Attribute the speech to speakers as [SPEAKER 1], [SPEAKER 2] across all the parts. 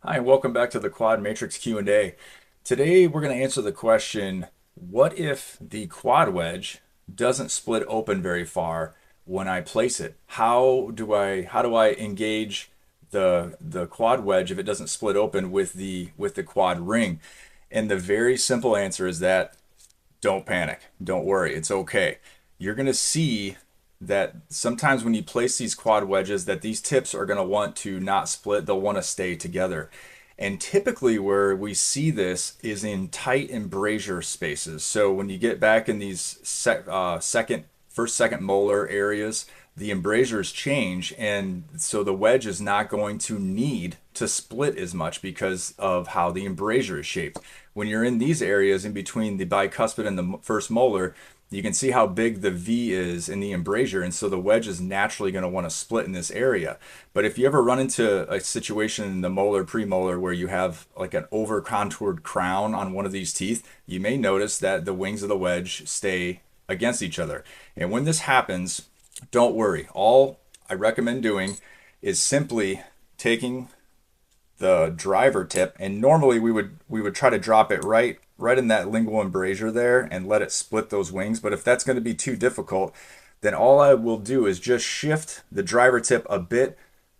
[SPEAKER 1] Hi, and welcome back to the Quad Matrix Q&A. Today we're going to answer the question, what if the quad wedge doesn't split open very far when I place it? How do I engage the quad wedge if it doesn't split open with the quad ring? And the very simple answer is that don't panic. Don't worry. It's okay. You're going to see that sometimes when you place these quad wedges that these tips are going to want to not split. They'll want to stay together. And typically where we see this is in tight embrasure spaces. So when you get back in these second molar areas, the embrasures change, and so the wedge is not going to need to split as much because of how the embrasure is shaped. When you're in these areas in between the bicuspid and the first molar, you can see how big the V is in the embrasure, and so the wedge is naturally going to want to split in this area. But if you ever run into a situation in the molar premolar where you have like an over contoured crown on one of these teeth, you may notice that the wings of the wedge stay against each other. And when this happens, don't worry. All I recommend doing is simply taking the driver tip, and normally we would try to drop it right in that lingual embrasure there and let it split those wings. But if that's going to be too difficult, then all I will do is just shift the driver tip a bit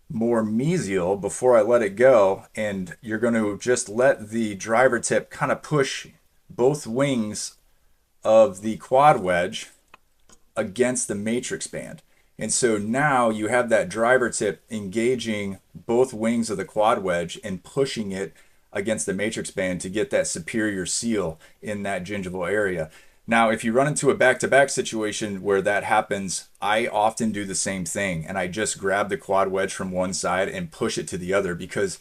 [SPEAKER 1] more mesial before I let it go, and you're going to just let the driver tip kind of push both wings of the quad wedge against the matrix band. And so now you have that driver tip engaging both wings of the quad wedge and pushing it against the matrix band to get that superior seal in that gingival area. Now, if you run into a back-to-back situation where that happens, I often do the same thing, and I just grab the quad wedge from one side and push it to the other, because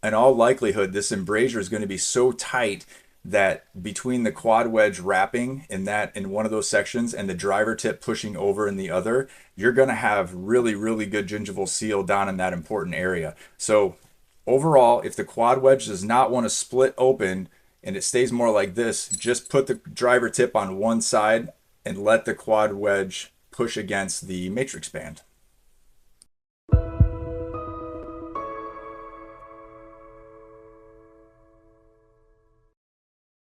[SPEAKER 1] in all likelihood, this embrasure is going to be so tight that between the quad wedge wrapping in one of those sections and the driver tip pushing over in the other, you're going to have really good gingival seal down in that important area. So overall, if the quad wedge does not want to split open and it stays more like this, just put the driver tip on one side and let the quad wedge push against the matrix band.